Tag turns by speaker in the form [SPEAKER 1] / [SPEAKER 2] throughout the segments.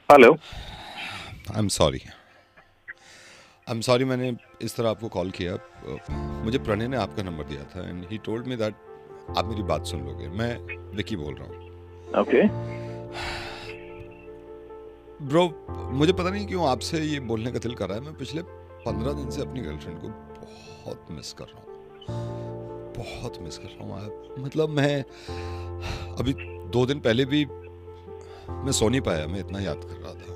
[SPEAKER 1] Hello.
[SPEAKER 2] I am sorry मैंने इस तरह आपको कॉल किया। मुझे प्रणय ने आपका नंबर दिया था and he told me that आप मेरी बात सुन लोगे। मैं विकी बोल रहा हूँ।
[SPEAKER 1] ओके।
[SPEAKER 2] ब्रो, मुझे पता नहीं क्यों आपसे ये बोलने का दिल कर रहा है। मैं पिछले 15 दिन से अपनी गर्लफ्रेंड को बहुत मिस कर रहा हूँ, बहुत मिस कर रहा हूँ। मतलब मैं अभी 2 दिन पहले भी मैं सो नहीं पाया, मैं इतना याद कर रहा था।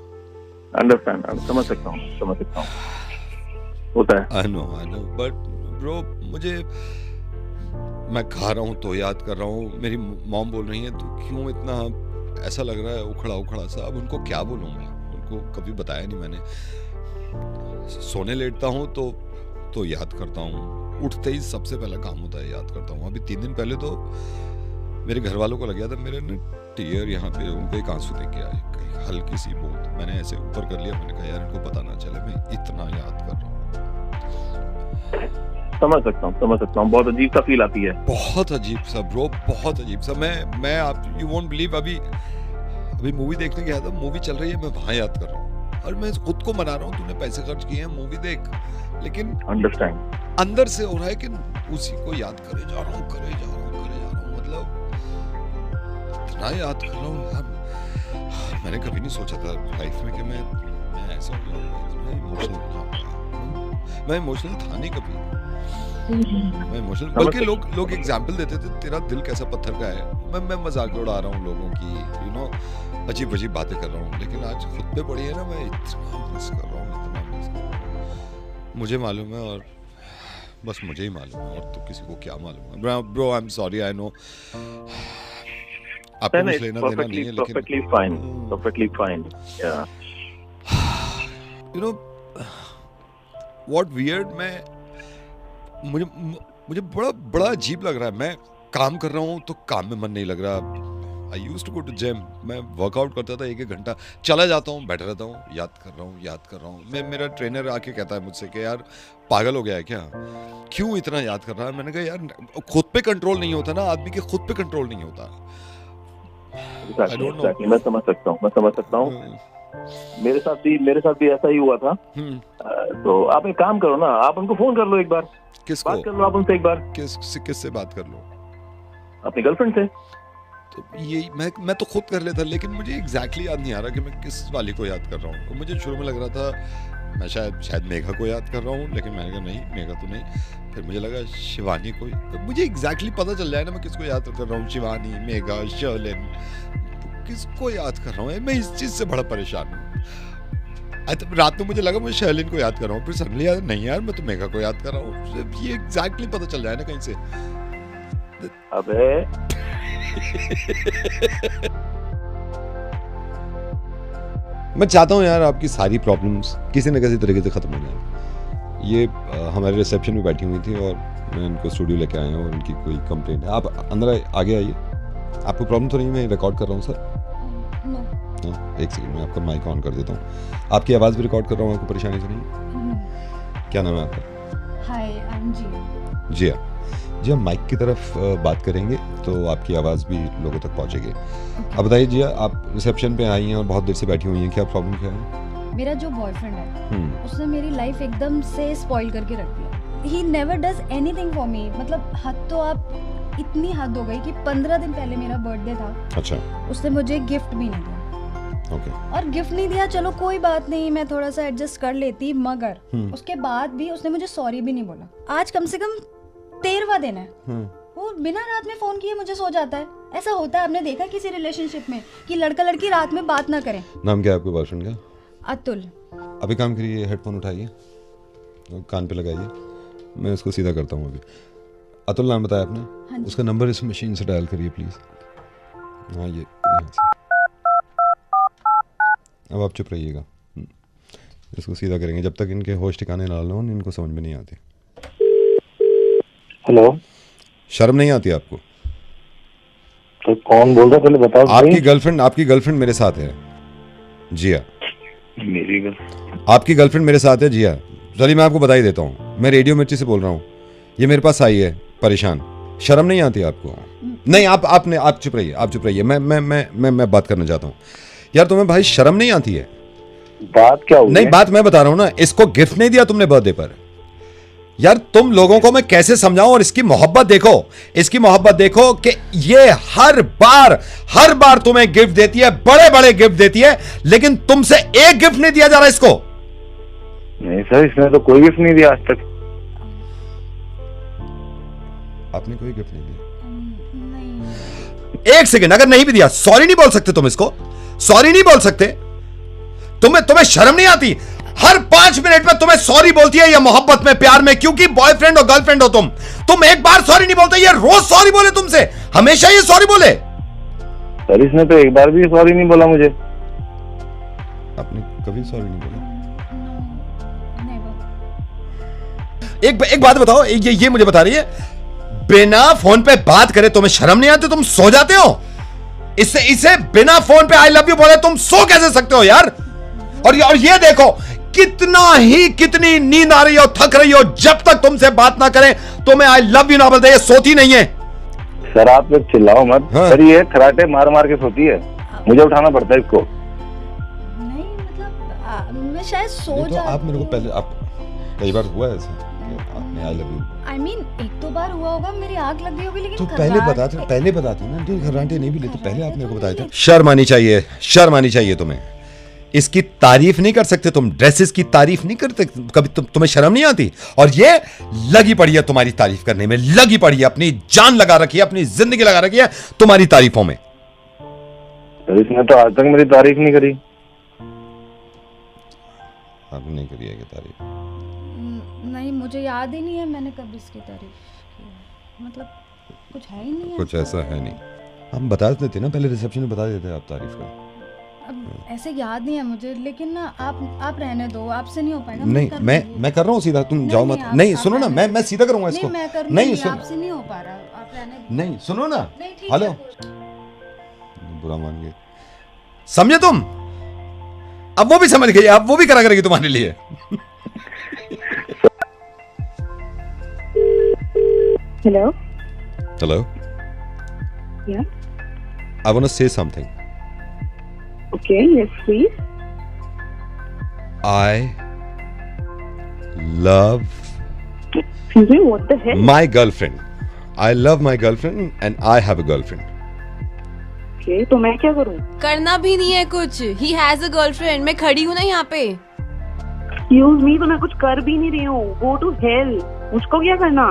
[SPEAKER 1] अंडरस्टैंड, समझ सकता हूँ, होता है।
[SPEAKER 2] आई नो बट ब्रो, मैं खा रहा हूँ तो याद कर रहा हूँ। मेरी मॉम बोल रही है तू क्यों इतना ऐसा लग रहा है उखड़ा सा। अब उनको क्या बोलूँ मैं, उनको कभी बताया नहीं मैंने। सोने लेटता हूँ तो याद करता हूँ, उठते ही सबसे पहला काम होता है याद करता हूँ। अभी 3 दिन पहले तो मेरे घर वालों को लग गया था, मेरे ने टीयर यहाँ पे उनको एक आंसू देख के आए, हल्की सी बूंद। मैंने ऐसे ऊपर कर लिया, मैंने कहा यार इनको पता ना चले मैं इतना याद कर रहा हूँ।
[SPEAKER 1] समझ सकता हूँ, बहुत अजीब सा फील आती है।
[SPEAKER 2] बहुत अजीब सा ब्रो, बहुत अजीब सा। मैं आप यू वोंट बिलीव, अभी मूवी देखने गया था, मूवी चल रही है, मैं वहां याद कर रहा हूँ और मैं खुद को मना रहा हूँ तूने पैसे खर्च किए हैं मूवी देख, लेकिन
[SPEAKER 1] अंडरस्टैंड
[SPEAKER 2] अंदर से हो रहा है कि उसी को याद करे जा रहा हूँ। मतलब इतना याद कर रहा हूँ यार। मैंने कभी नहीं सोचा था लाइफ में कि मैं ऐसा हो जाऊंगा। मैं इमोशनल था नहीं कभी। मैं इमोशनल, बल्कि लोग एग्जाम्पल देते थे तेरा दिल कैसा पत्थर का है। मैं मजाक उड़ा रहा हूँ लोगों की, अजीब बातें कर रहा हूँ, लेकिन आज खुद पे पड़ी है ना, मैं इतना मिस कर रहा हूँ। मुझे मालूम है और बस मुझे ही मालूम है, और तो किसी को क्या मालूम है। Bro I am sorry, I know आपको कुछ लेना देना नहीं है, लेकिन
[SPEAKER 1] perfectly fine. Yeah.
[SPEAKER 2] What weird, मुझे बड़ा अजीब लग रहा है। मैं काम कर रहा हूँ तो काम में मन नहीं लग रहा। I used to go to gym, मैं वर्कआउट करता था 1-1 घंटा, चला जाता हूँ, बैठा रहता हूँ, याद कर रहा हूँ। मेरा ट्रेनर आके कहता है मुझसे कि यार पागल हो गया है क्या, क्यों इतना याद कर रहा है। मैंने कहा यार खुद पे कंट्रोल नहीं होता ना आदमी के, खुद पे कंट्रोल नहीं होता।
[SPEAKER 1] Exactly. मैं समझ सकता हूँ। मेरे साथ भी ऐसा ही हुआ था। तो आप एक काम करो ना, आप उनको फोन कर लो एक बार।
[SPEAKER 2] किसको?
[SPEAKER 1] बात कर लो आप उनसे एक बार।
[SPEAKER 2] किससे बात कर लो?
[SPEAKER 1] अपनी गर्लफ्रेंड से।
[SPEAKER 2] तो ये मैं तो खुद कर लेता, लेकिन मुझे एग्जैक्टली याद नहीं आ रहा कि मैं किस वाली को याद कर रहा हूँ। तो मुझे शुरू में लग रहा था मैं शायद मेघा को याद कर रहा हूँ, लेकिन मैंने कहा नहीं, मेघा तो नहीं। फिर मुझे लगा शिवानी को। तो मुझे एग्जैक्टली पता चल जाए ना मैं किसको याद कर रहा हूँ, शिवानी, मेघा, शर्लिन, किसको याद कर रहा हूँ। मैं इस चीज से बड़ा परेशान हूँ। रात में मुझे लगा मैं शर्लिन को याद कर रहा हूँ, फिर सडनली याद नहीं यार मैं तो मेघा को याद कर रहा हूँ। ये एग्जैक्टली पता चल जाए ना कहीं से।
[SPEAKER 1] अबे
[SPEAKER 2] मैं चाहता हूँ यार आपकी सारी प्रॉब्लम्स किसी न किसी तरीके से खत्म हो जाए। ये हमारे रिसेप्शन में बैठी हुई थी और मैं इनको स्टूडियो लेके आया हूँ और उनकी कोई कंप्लेंट है। आप अंदर आगे आइए। आपको प्रॉब्लम तो नहीं? मैं रिकॉर्ड कर रहा हूँ सर। हाँ, एक सेकंड, मैं आपका माइक ऑन कर देता हूँ। आपकी आवाज़ भी रिकॉर्ड कर रहा हूँ, आपको परेशानी तो नहीं? क्या नाम है आपका?
[SPEAKER 3] हाय, आई एम जिया।
[SPEAKER 2] जिया जी, हम माइक की तरफ बात करेंगे तो आपकी आवाज़ भी लोगों तक पहुँचेगी। अब बताइए जिया, आप रिसेप्शन पे आई हैं और बहुत देर से बैठी हुई हैं, क्या प्रॉब्लम क्या है?
[SPEAKER 3] मेरा जो बॉयफ्रेंड है उसने मेरी लाइफ एकदम से स्पॉइल करके रख दिया। He never does anything for me. मतलब हद तो आप इतनी हद हो गई कि 15 दिन पहले मेरा बर्थडे था।
[SPEAKER 2] अच्छा।
[SPEAKER 3] उसने मुझे गिफ्ट भी नहीं दिया।
[SPEAKER 2] ओके।
[SPEAKER 3] और गिफ्ट नहीं दिया, चलो कोई बात नहीं, मैं थोड़ा सा एडजस्ट कर लेती, मगर उसके बाद भी उसने मुझे सॉरी भी नहीं बोला। आज कम से कम 13वां दिन है, वो बिना रात में फोन किए मुझे सो जाता है। ऐसा होता है, आपने देखा किसी रिलेशनशिप में कि लड़का लड़की रात में बात ना करें?
[SPEAKER 2] नाम क्या है आपके बॉयफ्रेंड का?
[SPEAKER 3] अतुल।
[SPEAKER 2] अभी काम करिए, हेडफोन उठाइए, कान पे लगाइए, मैं उसको सीधा करता हूँ अभी। अतुल नाम बताया आपने?
[SPEAKER 3] हाँ जी।
[SPEAKER 2] उसका नंबर इस मशीन से डायल करिए प्लीज। हाँ, ये यहाँ से। अब आप चुप रहिएगा, इसको सीधा करेंगे जब तक इनके होश ठिकाने ना लो, इनको समझ में नहीं आती।
[SPEAKER 1] हेलो,
[SPEAKER 2] शर्म नहीं आती आपको?
[SPEAKER 1] तो कौन बोल रहा है पहले बताओ।
[SPEAKER 2] आपकी गर्लफ्रेंड मेरे साथ है जिया।
[SPEAKER 1] मेरी गर्लफ्रेंड?
[SPEAKER 2] आपकी गर्लफ्रेंड मेरे साथ है जिया। चलिए मैं आपको बता ही देता हूँ, मैं रेडियो मिर्ची से बोल रहा हूँ। ये मेरे पास आई है परेशान। शर्म नहीं आती आपको? नहीं, आप चुप रहिए, मैं बात करना चाहता हूँ। यार तुम्हें भाई शर्म नहीं आती है?
[SPEAKER 1] बात क्या हुई?
[SPEAKER 2] नहीं, बात मैं बता रहा हूं ना, इसको गिफ्ट नहीं दिया तुमने बर्थडे पर। यार तुम लोगों को मैं कैसे समझाऊं? और इसकी मोहब्बत देखो, इसकी मोहब्बत देखो कि ये हर बार तुम्हें गिफ्ट देती है, बड़े बड़े गिफ्ट देती है, लेकिन तुमसे एक गिफ्ट नहीं दिया जा रहा इसको।
[SPEAKER 1] नहीं सर, इसने तो कोई गिफ्ट नहीं दिया आज तक।
[SPEAKER 2] आपने कोई गिफ्ट नहीं दिया?
[SPEAKER 3] नहीं।
[SPEAKER 2] एक सेकंड, अगर नहीं भी दिया, सॉरी नहीं बोल सकते तुम इसको? सॉरी नहीं बोल सकते? तुम्हें शर्म नहीं आती? हर 5 मिनट में तुम्हें सॉरी बोलती है, या मोहब्बत में, प्यार में, क्योंकि बॉयफ्रेंड और गर्लफ्रेंड हो तुम एक बार सॉरी नहीं बोलते, ये रोज सॉरी बोले तुमसे, हमेशा ये सॉरी बोले।
[SPEAKER 1] सर इसने तो एक बार भी सॉरी नहीं बोला मुझे।
[SPEAKER 2] आपने कभी सॉरी नहीं बोला?
[SPEAKER 3] नहीं।
[SPEAKER 2] एक बात बताओ, ये मुझे बता रही है, बिना फोन पे बात करे तुम्हें शर्म नहीं आती? तुम सो जाते हो? इसे बिना फोन पे आई लव यू बोले तुम सो कैसे सकते हो यार? और ये देखो, कितनी नींद आ रही हो, थक रही हो, जब तक तुमसे बात ना करें तुम्हें आई लव यू ना बोलते, ये सोती नहीं है।
[SPEAKER 1] सर आप लोग चिल्लाओ मत।
[SPEAKER 2] हाँ।
[SPEAKER 1] सर ये खराटे मार मार के सोती है, मुझे उठाना पड़ता है इसको।
[SPEAKER 3] नहीं मतलब मैं शायद सो
[SPEAKER 2] तो
[SPEAKER 3] जाती
[SPEAKER 2] आप मेरे को पहले, आप कई बार हुआ है ऐसा कि आपने I love you?
[SPEAKER 3] I mean, एक दो बार हुआ होगा, मेरी आग लग गई होगी, लेकिन
[SPEAKER 2] तो पहले बताते ना, खर्राटे नहीं भी लेते, पहले आप मेरे को बताए थे। शर्म आनी चाहिए तुम्हें। इसकी तारीफ नहीं कर सकते तुम, ड्रेसेस की तारीफ नहीं करते कभी? तुम्हें शर्म नहीं आती? और ये लगी पड़ी है तुम्हारी तारीफ करने में, लगी पड़ी है, अपनी जान लगा रखी है, अपनी जिंदगी लगा रखी है तुम्हारी तारीफों में।
[SPEAKER 1] सर इसने तो आज तक मेरी तारीफ नहीं करी।
[SPEAKER 2] आपने नहीं करी है क्या तारीफ?
[SPEAKER 3] नहीं, मुझे याद ही नहीं है मैंने कब इसकी तारीफ की। मतलब कुछ है ही नहीं है।
[SPEAKER 2] कुछ ऐसा है नहीं। हम बता देते ना, पहले रिसेप्शन में बता देते आप तारीफ का।
[SPEAKER 3] अब ऐसे याद नहीं है मुझे, लेकिन ना आप रहने दो, आपसे नहीं हो पाएगा।
[SPEAKER 2] नहीं, मैं कर रहा हूँ सीधा, तुम जाओ मत। नहीं सुनो ना, मैं सीधा करूंगा इसको।
[SPEAKER 3] नहीं, आपसे नहीं हो पा रहा, आप रहने दो।
[SPEAKER 2] नहीं सुनो ना,
[SPEAKER 3] नहीं,
[SPEAKER 2] हेलो, बुरा मान गए, समझे तुम? अब वो भी समझ गई, अब वो भी करा करेगी तुम्हारे लिए।
[SPEAKER 4] Hello?
[SPEAKER 2] Hello?
[SPEAKER 4] Yeah?
[SPEAKER 2] I want to say something.
[SPEAKER 4] Okay, yes, please.
[SPEAKER 2] I love
[SPEAKER 4] Excuse me, what the hell?
[SPEAKER 2] my girlfriend. I love my girlfriend and I have a girlfriend.
[SPEAKER 4] Okay, तो मैं क्या करूँ?
[SPEAKER 5] करना भी नहीं है कुछ। He has a girlfriend. मैं खड़ी हूँ ना यहाँ पे।
[SPEAKER 4] Excuse me, तो मैं कुछ कर भी नहीं रही हूँ। Go to hell. मुझको क्या करना?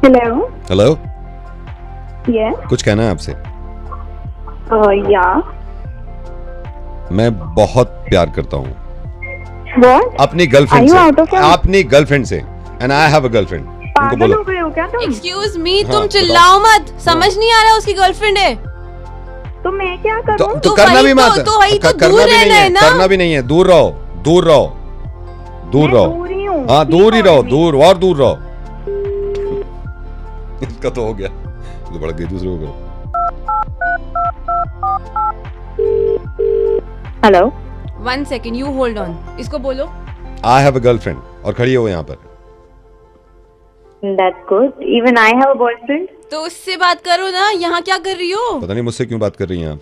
[SPEAKER 4] Hello?
[SPEAKER 2] Hello?
[SPEAKER 4] Yes?
[SPEAKER 2] कुछ कहना है आपसे?
[SPEAKER 4] Yeah.
[SPEAKER 2] मैं बहुत प्यार करता हूँ
[SPEAKER 4] What?
[SPEAKER 2] अपनी girlfriend
[SPEAKER 4] Are you out of
[SPEAKER 2] से,
[SPEAKER 4] your-
[SPEAKER 2] अपनी गर्लफ्रेंड से, and I have a girlfriend. उनको
[SPEAKER 4] पागल
[SPEAKER 2] बोलो।
[SPEAKER 4] हो गए हो क्या तुम?
[SPEAKER 5] Excuse me,
[SPEAKER 2] हाँ,
[SPEAKER 5] तुम
[SPEAKER 2] बताओ।
[SPEAKER 5] चिल्लाओ मत। समझ नहीं आ रहा उसकी गर्लफ्रेंड है।
[SPEAKER 4] तो मैं क्या
[SPEAKER 2] तो,
[SPEAKER 4] करूँ?
[SPEAKER 2] तो
[SPEAKER 5] तो
[SPEAKER 2] करना
[SPEAKER 5] वही
[SPEAKER 2] भी मत।
[SPEAKER 5] तो वही तो
[SPEAKER 2] करना
[SPEAKER 5] दूर
[SPEAKER 2] भी नहीं
[SPEAKER 5] रहना
[SPEAKER 2] है,
[SPEAKER 5] है ना।
[SPEAKER 2] करना भी नहीं है, दूर रहो, दूर रहो, दूर
[SPEAKER 4] मैं
[SPEAKER 2] रहो।
[SPEAKER 4] दूर ही हूँ।
[SPEAKER 2] हाँ, दूर ही
[SPEAKER 4] Speak
[SPEAKER 2] रहो,
[SPEAKER 4] on me.
[SPEAKER 2] दूर और दूर रहो। इसका तो हो गया, तो भड़क गई, दूसरे को करो।
[SPEAKER 4] Hello?
[SPEAKER 5] 1 second, you hold on. इसको बोलो।
[SPEAKER 2] I have a girlfriend, और खड़ी है वो यहाँ पर।
[SPEAKER 4] That's good. Even I have a boyfriend.
[SPEAKER 5] तो उससे बात करो ना, यहाँ क्या कर रही हो?
[SPEAKER 2] पता नहीं मुझसे क्यों बात कर रही हैं आप।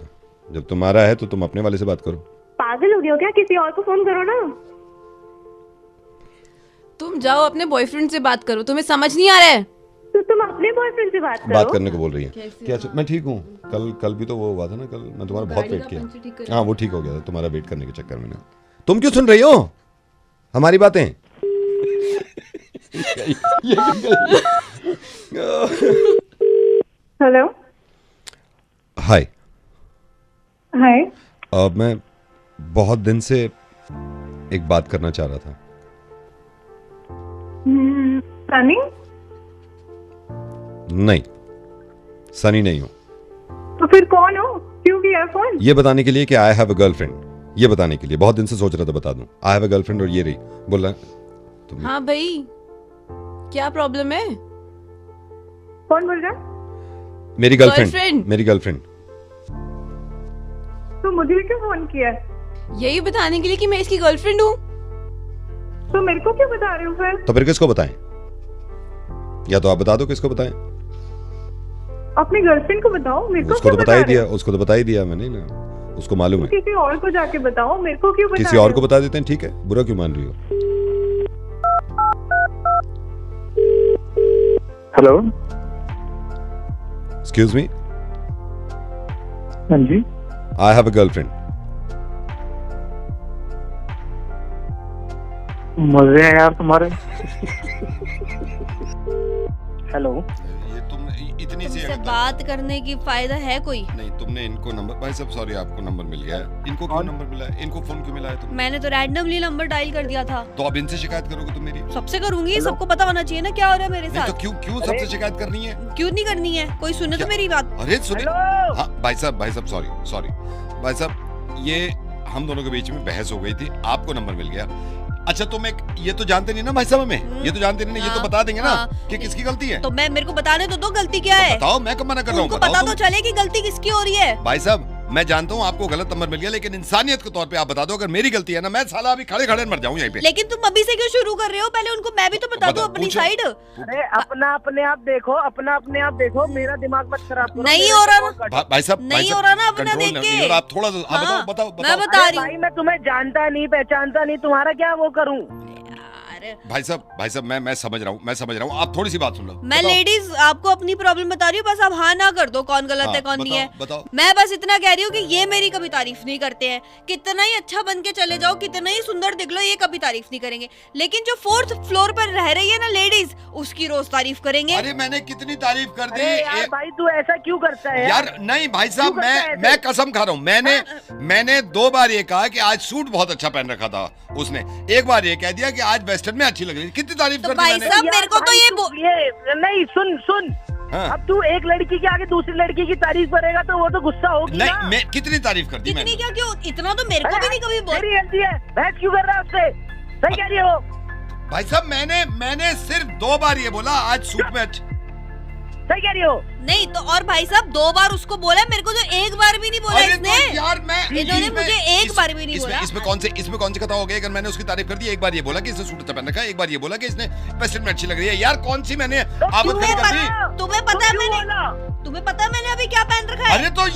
[SPEAKER 2] जब तुम्हारा है तो तुम अपने वाले से बात करो।
[SPEAKER 4] पागल हो गए हो क्या? किसी और को फोन करो ना।
[SPEAKER 5] तुम जाओ अपने बॉयफ्रेंड से बात करो। तुम्हें समझ नहीं आ रहा है?
[SPEAKER 4] तो तुम अपने बॉयफ्रेंड से बात करो।
[SPEAKER 2] बात करने को बोल रही है। क्या मैं ठीक हूँ? कल भी तो वो हुआ था ना, कल मैं तुम्हारा बहुत वेट किया। हाँ, वो ठीक हो गया था तुम्हारा वेट करने के चक्कर में ना। तुम क्यों सुन रही हो हमारी बातें?
[SPEAKER 4] हेलो?
[SPEAKER 2] हाय।
[SPEAKER 4] हाय।
[SPEAKER 2] मैं बहुत दिन से एक बात करना चाह रहा था।
[SPEAKER 4] सनी?
[SPEAKER 2] नहीं, सनी नहीं हूँ।
[SPEAKER 4] तो फिर कौन हो? क्यों किया फोन?
[SPEAKER 2] ये बताने के लिए कि आई हैव अ गर्लफ्रेंड, ये बताने के लिए। बहुत दिन से सोच रहा था बता दूं, आई हैव अ गर्लफ्रेंड, और ये रही। बोल रहा तुम।
[SPEAKER 5] हाँ भाई, क्या प्रॉब्लम है?
[SPEAKER 4] कौन बोल रहा?
[SPEAKER 2] मेरी गर्लफ्रेंड,
[SPEAKER 5] Girlfriend?
[SPEAKER 2] मेरी गर्लफ्रेंड।
[SPEAKER 4] तो मुझे क्यों फोन किया?
[SPEAKER 5] यही बताने के लिए कि मैं इसकी गर्लफ्रेंड हूँ।
[SPEAKER 4] तो मेरे को क्यों बता रहे हो फिर?
[SPEAKER 2] तो फिर किसको बताएं? या तो आप बता दो किसको बताएं।
[SPEAKER 4] अपनी गर्लफ्रेंड को बताओ, मेरे को
[SPEAKER 2] उसको तो
[SPEAKER 4] क्यों
[SPEAKER 2] बता ही
[SPEAKER 4] बता रहे
[SPEAKER 2] दिया,
[SPEAKER 4] हो?
[SPEAKER 2] उसको तो बता ही दिया मैंने ना, उसको मालूम है।
[SPEAKER 4] किसी और को जाके बताओ, मेरे को क्यों बता
[SPEAKER 2] किसी
[SPEAKER 4] रहे
[SPEAKER 2] और
[SPEAKER 4] हो?
[SPEAKER 2] को बता देते हैं, ठीक है, बुरा क्यों मान रही हो?
[SPEAKER 1] हेलो,
[SPEAKER 2] एक्सक्यूज मी,
[SPEAKER 1] हाँ जी,
[SPEAKER 2] आई हैव अ गर्लफ्रेंड।
[SPEAKER 1] मजे हैं यार तुम्हारे। हेलो,
[SPEAKER 2] ये तुम इतनी सी
[SPEAKER 5] तुमसे बात करने की फायदा है कोई?
[SPEAKER 2] नहीं, तुमने इनको नंबर, भाई साहब सॉरी, आपको नंबर मिल गया है, इनको क्यों नंबर मिला है, इनको फोन क्यों मिला है तुमने?
[SPEAKER 5] मैंने तो रैंडमली नंबर डायल कर दिया था।
[SPEAKER 2] तो अब इनसे शिकायत करोगे तुम मेरी?
[SPEAKER 5] सबसे करूंगी, सबको पता होना चाहिए ना क्या हो रहा है मेरे
[SPEAKER 2] नहीं तो
[SPEAKER 5] साथ।
[SPEAKER 2] क्यों क्यों सबसे शिकायत करनी है?
[SPEAKER 5] क्यों नहीं करनी है? कोई सुने तो
[SPEAKER 2] क्या?
[SPEAKER 5] मेरी बात।
[SPEAKER 2] अरे सुनिए, हाँ भाई साहब सॉरी भाई साहब, ये हम दोनों के बीच में बहस हो गई थी, आपको नंबर मिल गया। अच्छा तुम एक, ये तो जानते नहीं ना भाई साहब हमें, ये तो जानते नहीं, ये तो बता देंगे ना कि किसकी गलती है।
[SPEAKER 5] तो मैं, मेरे को बताने तो दो गलती क्या है।
[SPEAKER 2] बताओ, मैं कब मना कर रहा हूँ,
[SPEAKER 5] उनको
[SPEAKER 2] बताओ
[SPEAKER 5] पता
[SPEAKER 2] तुम।
[SPEAKER 5] तो चले कि गलती किसकी हो रही है।
[SPEAKER 2] भाई साहब मैं जानता हूँ आपको गलत नंबर मिल गया, लेकिन इंसानियत के तौर पे आप बता दो, अगर मेरी गलती है ना, मैं साला अभी खड़े खड़े मर जाऊँ यहीं पे।
[SPEAKER 5] लेकिन तुम अभी से क्यों शुरू कर रहे हो? पहले उनको मैं भी तो बता दूं अपनी
[SPEAKER 2] पूछो।
[SPEAKER 5] साइड।
[SPEAKER 6] अरे अपना अपने आप देखो, मेरा दिमाग मत खराब करो।
[SPEAKER 5] नहीं हो रहा ना,
[SPEAKER 2] भाई साहब
[SPEAKER 5] नहीं हो रहा ना अपना
[SPEAKER 2] कंट्रोल
[SPEAKER 5] देख
[SPEAKER 2] नहीं
[SPEAKER 5] के।
[SPEAKER 2] हो रहा, आप थोड़ा सा
[SPEAKER 5] हाँ,
[SPEAKER 2] बताओ
[SPEAKER 5] मैं बता रही
[SPEAKER 6] भाई
[SPEAKER 5] हूँ।
[SPEAKER 6] मैं तुम्हें जानता नहीं पहचानता नहीं, तुम्हारा क्या वो करूं?
[SPEAKER 2] भाई साहब मैं समझ रहा हूँ, आप थोड़ी सी बात सुन लो।
[SPEAKER 5] मैं
[SPEAKER 2] बताओ।
[SPEAKER 5] लेडीज आपको अपनी प्रॉब्लम बता रही हूँ, बस आप हाँ ना कर दो, कौन गलत
[SPEAKER 2] हाँ,
[SPEAKER 5] है कौन नहीं है।
[SPEAKER 2] बताओ।
[SPEAKER 5] मैं बस इतना कह रही हूँ कि ये मेरी कभी तारीफ नहीं करते हैं। कितना ही अच्छा बन के चले जाओ, कितना ही सुंदर दिख लो, ये कभी तारीफ नहीं करेंगे। लेकिन जो 4th फ्लोर पर रह रही है ना लेडीज, उसकी रोज तारीफ करेंगे।
[SPEAKER 2] अरे मैंने कितनी तारीफ कर दी।
[SPEAKER 6] अरे यार भाई तू ऐसा क्यों करता है
[SPEAKER 2] यार नहीं भाई साहब,
[SPEAKER 6] क्यों करता है
[SPEAKER 2] मैं
[SPEAKER 6] ऐसे?
[SPEAKER 2] कसम खा रहा हूँ, मैंने 2 बार ये कहा कि आज सूट बहुत अच्छा पहन रखा था उसने, एक बार ये कह दिया कि आज वेस्टर्न में अच्छी लग रही। कितनी तारीफ
[SPEAKER 5] तो
[SPEAKER 2] कर दी
[SPEAKER 5] भाई
[SPEAKER 2] मैंने।
[SPEAKER 5] साहब मेरे को तो
[SPEAKER 6] ये नहीं सुन
[SPEAKER 2] हाँ।
[SPEAKER 6] अब तू एक लड़की के आगे दूसरी लड़की की तारीफ करेगा तो वो तो गुस्सा होगी
[SPEAKER 2] नहीं,
[SPEAKER 6] ना।
[SPEAKER 2] मैं कितनी तारीफ कर दी
[SPEAKER 5] कितनी
[SPEAKER 2] मैंने।
[SPEAKER 5] क्या, क्यों इतना तो मेरे को भी नहीं कभी बोल।
[SPEAKER 6] मेरी गलती है, बहस क्यों कर रहा है उससे? सही कह रही हो,
[SPEAKER 2] भाई साहब मैंने सिर्फ 2 बार ये बोला आज सूट में अच्छा।
[SPEAKER 6] सही कह रही हो।
[SPEAKER 5] नहीं तो और भाई साहब 2 बार उसको बोला, मेरे को तो एक बार भी नहीं बोला
[SPEAKER 2] अरे
[SPEAKER 5] इसने।
[SPEAKER 2] तो यार
[SPEAKER 5] इन्होंने मुझे एक बार भी नहीं बोला।
[SPEAKER 2] इसमें कौन सी कथा हो गई अगर मैंने उसकी तारीफ कर दी? एक बार ये बोला कि इसने सूट अच्छा पहन रखा है, एक बार ये बोला कि इसने वेस्टर्न में अच्छी लग रही है। यार कौन सी मैंने आमद
[SPEAKER 5] तुम्हें
[SPEAKER 2] कर दी?
[SPEAKER 5] तुम्हें पता है
[SPEAKER 6] क्यों
[SPEAKER 5] मैंने
[SPEAKER 6] बोला?
[SPEAKER 5] तुम्हें पता है मैंने अभी क्या पहन रखा है?
[SPEAKER 2] अरे तो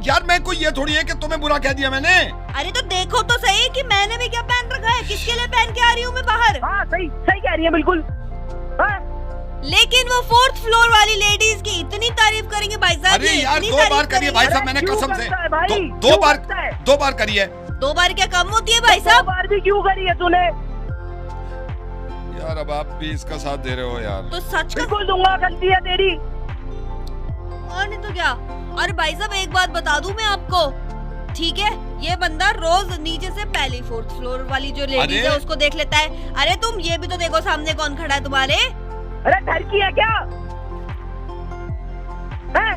[SPEAKER 2] यार मैं कोई ये थोड़ी है कि तुम्हें बुरा कह दिया मैंने।
[SPEAKER 5] अरे तो देखो तो सही कि मैंने भी क्या पहन रखा है, किसके लिए पहन के आ रही हूँ मैं बाहर।
[SPEAKER 6] हाँ सही कह रही है बिल्कुल। हाँ?
[SPEAKER 5] लेकिन वो 4th फ्लोर वाली लेडीज की इतनी तारीफ करेंगे भाई साहब।
[SPEAKER 2] अरे
[SPEAKER 5] ये
[SPEAKER 2] यार
[SPEAKER 5] इतनी
[SPEAKER 2] 2
[SPEAKER 5] तारीफ
[SPEAKER 2] बार करिए भाई
[SPEAKER 5] करेंगे।
[SPEAKER 2] साहब, मैंने
[SPEAKER 6] क्यों
[SPEAKER 2] कसम से
[SPEAKER 6] करता है भाई?
[SPEAKER 2] 2
[SPEAKER 6] क्यों
[SPEAKER 2] बार
[SPEAKER 6] करता है?
[SPEAKER 2] 2 बार करिए।
[SPEAKER 5] 2 बार क्या कम होती है भाई
[SPEAKER 6] 2
[SPEAKER 5] साहब?
[SPEAKER 6] बार भी क्यों करी है तूने?
[SPEAKER 2] यार अब आप भी इसका साथ दे रहे हो यार।
[SPEAKER 5] तो सच का
[SPEAKER 6] बिल्कुल दूंगा, गलती है तेरी।
[SPEAKER 5] और नहीं तो क्या। और भाई साहब एक बात बता दूं मैं आपको, ठीक है, ये बंदा रोज नीचे से पहले 4th फ्लोर वाली जो लेडीज
[SPEAKER 2] अरे!
[SPEAKER 5] है उसको देख लेता है। अरे तुम ये भी तो देखो सामने कौन खड़ा है तुम्हारे।
[SPEAKER 6] अरे घर की है क्या? है?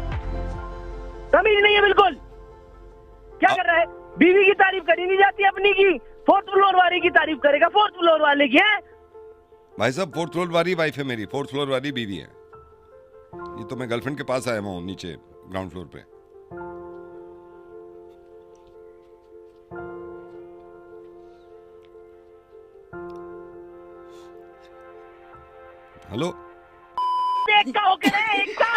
[SPEAKER 6] तमीज नहीं है बिल्कुल। क्या कर रहा है? बीवी की तारीफ करी नहीं जाती अपनी की, 4th फ्लोर वाले की तारीफ करेगा 4th फ्लोर वाले की है?
[SPEAKER 2] भाई साहब 4th फ्लोर वाली वाइफ है मेरी, 4th फ्लोर वाली बीवी है। ये तो मैं गर्लफ्रेंड के पास आया हूँ नीचे ग्राउंड फ्लोर पे। हेलो,
[SPEAKER 6] एक का हो गया, एक का।